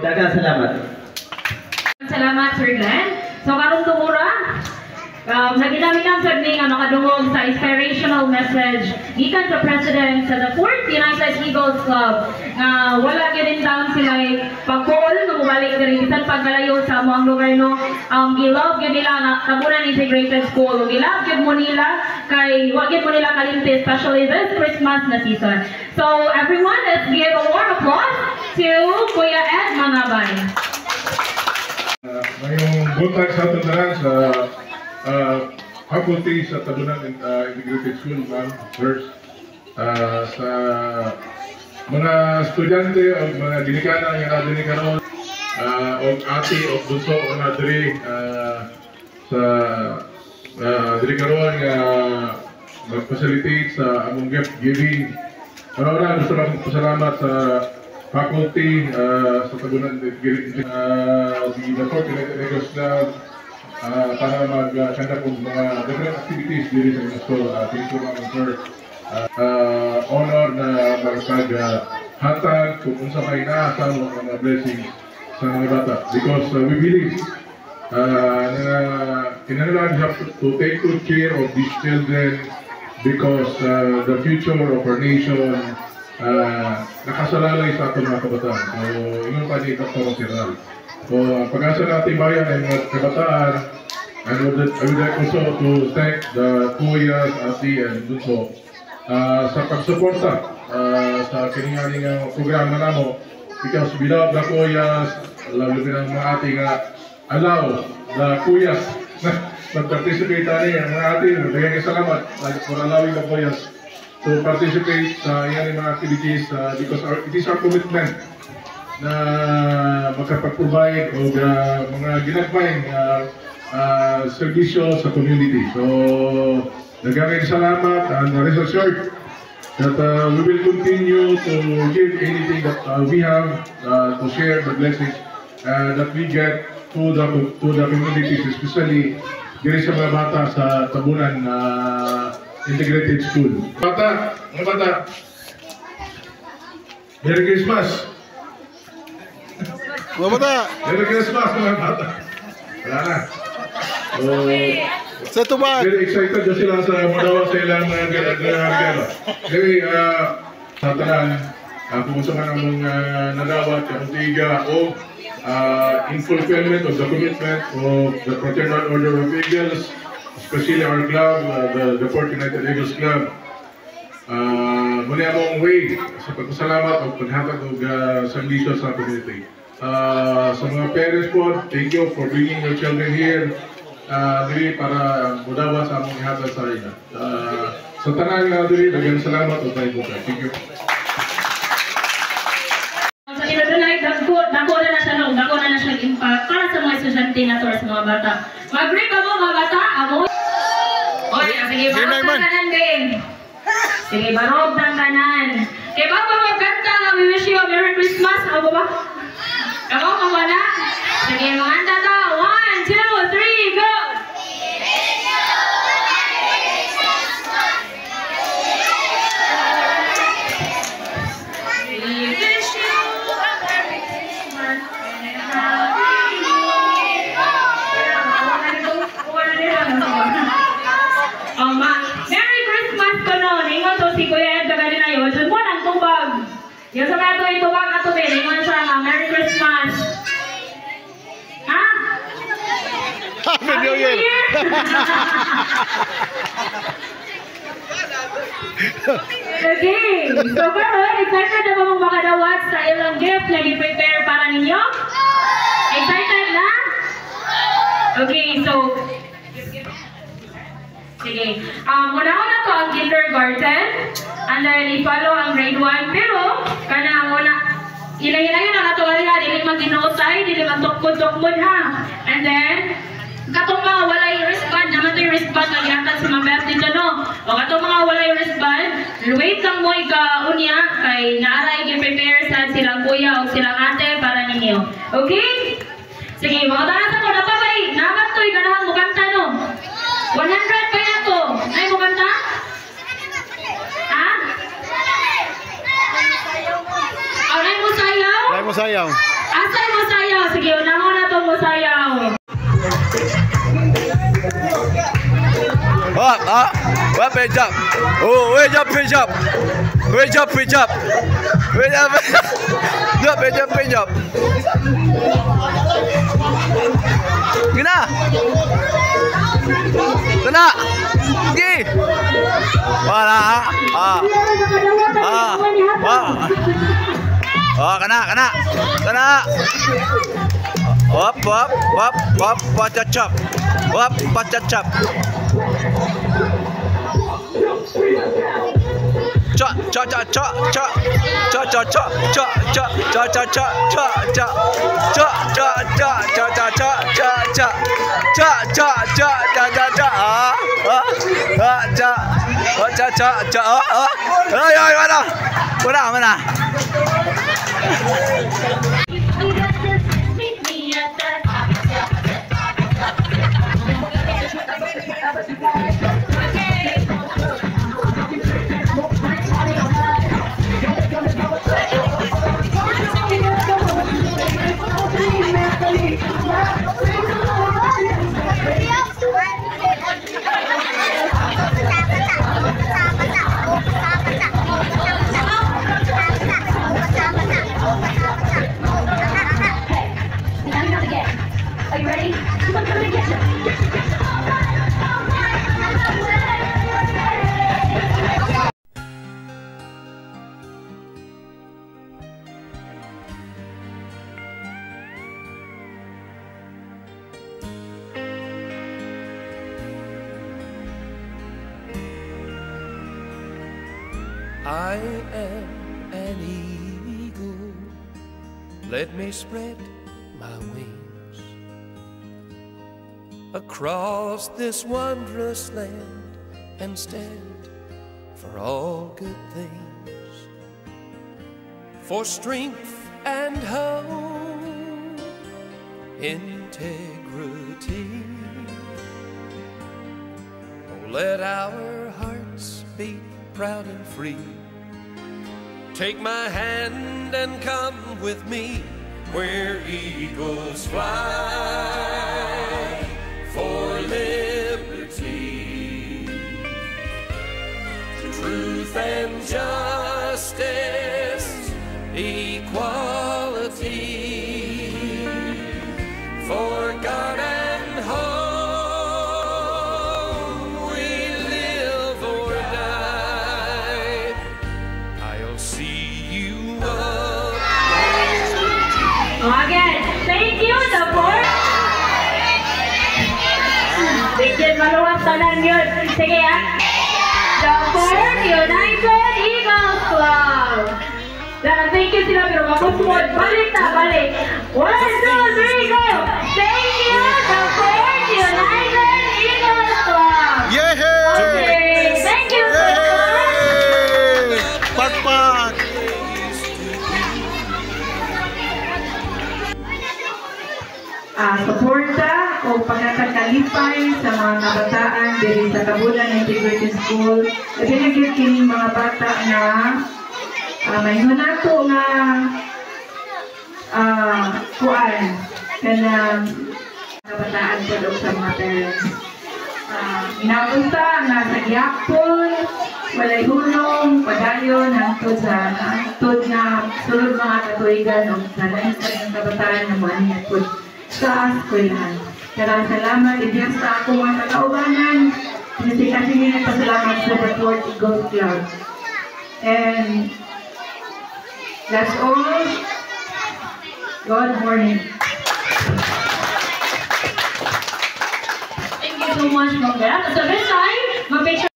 Daghang salamat. Salamat, Sir Glenn. So, karong tumura, naginaminang sa ni nga makadungog sa inspirational message gikan sa President sa the 4th United Eagles Club nga wala gid down sila pag-call nung balik diri bisan pagkalayo sa among lugar no. Gilove gyud nila nga Tabunan Integrated School. Gilove gyud mo nila kay wa gyud mo nila kalimti, especially this Christmas na season. So everyone, let's give a warm applause to Kuya Ed Manabay. Ngayong buntag sa ating sa faculty sa Tabunan Integrated School, ma'am, first, sa mga estudyante o mga dinikana nga nadiri karon o ati o bunso o nadiri sa diri karon nga mag-facilitate sa among gift giving. Una gusto lang pasalamat sa faculty sa Tabunan Integrated the 4th United Eagles Club para mag-conduct ng mga different activities diri sa school. Thank you, Ma'am, sir. Honor na magpaghatag kung unsa may inaasa mo mga blessings sa mga bata. Because we believe na kinahanglan have to take good care of these children because the future of our nation nakasalalay sa ating mga kabataan. So, yun pa ni Dr. Rosiral. So, pag-asa ng ating bayan ay mga kabataan, I would like also to thank the Kuyas, Ati, and Bunso sa pagsuporta sa kininganing programa namo because without the Kuyas, lalo din ang mga Ati nga allow the Kuyas na mag-participate tayo ang mga Ati. Maraming salamat for allowing the Kuyas to participate sa iyan mga activities because it is our commitment na makapag-provide o mga ginagmayng servisyo sa community. So, nagkakaroon salamat and rest assured that we will continue to give anything that we have to share the blessings that we get to the communities, especially diri sa mga bata sa Tabunan Integrated School. Mga bata, Merry Christmas! Mga bata! Merry Christmas mga bata! Wala na. Sa tubag! Very excited na sila sa madawa sa ilang regalo. Anyway, sa tanan, kung saan ang nagawat, ang tiga o in fulfillment of the commitment of the Fraternal Order of Eagles, especially our club, the 4th United Eagles Club. Muli among way sa pagpasalamat o paghatag ng servisyo sa community. Sa mga parents po, thank you for bringing your children here diri para mudawa sa among ihatag sa ina. Sa tanan nga diri, daghang salamat o tayo buka. Thank you. Sa kinadunay, dako na na siya impact para sa mga estudyante na to sa mga bata. Mag-break ako mga bata, amo. Oy, sige, barog ng kanan din. Sige, barog ng kanan. Kaya ba magkanta nga, we wish you a Merry Christmas, amo ba? Kamu mau mana? Sige, mga tata. 1, 2, 3, go! Merry Christmas ko no. Ningon to si Kuya Ed kagani na yun. Diyan mo nang tubag. Yung sa mga tuwing tubag na tubig. Ningon siya nga. Merry Christmas. Ha? Happy New Year! Okay. So karon, excited na ba mong makadawat sa ilang gift na i-prepare para ninyo? Excited na? Okay, so sige. Una-una to ang kindergarten. And then i-follow ang grade 1. Pero, kana muna, ilayin ang ato nga, dili mag-ginusay, dili mag-tukmod-tukmod ha. And then, katong mga walay wristband, naman ito yung wristband na ginatag sa mga birthday dyan, no? O katong mga walay wristband, wait lang mo ika-unya, kay naaray i-prepare sa silang kuya o silang ate para ninyo. Okay? Sige, mga tanasa ko, napabay, naman ito, ganahan mo kanta, no? 100 pa yan to. Ay mo kanta? Ha? Ay mo sayaw? Ay mo sayaw. Ah, Asay mo sayaw? Sige, unahon na itong mo sayaw. Page up. Oh, wait up. Page up. Gina. Kena. Gi. Wala. Oh, kena. Wap, pacacap. Mana? Are you ready? Come on, get you. I am an eagle. Let me spread my wings across this wondrous land and stand for all good things, for strength and hope, integrity. Oh, let our hearts beat proud and free. Take my hand and come with me where eagles fly for liberty, truth and justice, equality, for God and home we live or die. I'll see you Again, thank you, the board. Bigyan maluwag tanan yun. Sige ah. The Fort United Eagles Club. Thank you sila pero mapusmod. Balik na, balik. 1, 2, 3, go! Thank you, the Fort United Eagles Club. Yeah! Okay, thank you so much. Pakpak! Suporta o pagkakakalipay sa mga kabataan diri sa Kabulan Integrated School. Pinagid kining mga bata na may hunato nga kuan kanang kabataan po daw sa mga parents. Inapunta nga sa gyapon, walay hulong, padayon, hangtod na sulod mga katuigan o sa lansag ng kabataan na muaniyat po sa eskwelahan. Kaya salamat, Diyos sa ako mga kakaubanan. Kasi nila pasalamat sa the Fort Eagles Club. And that's all. Good morning. Thank you so much, Ma'am. So this time, mag-picture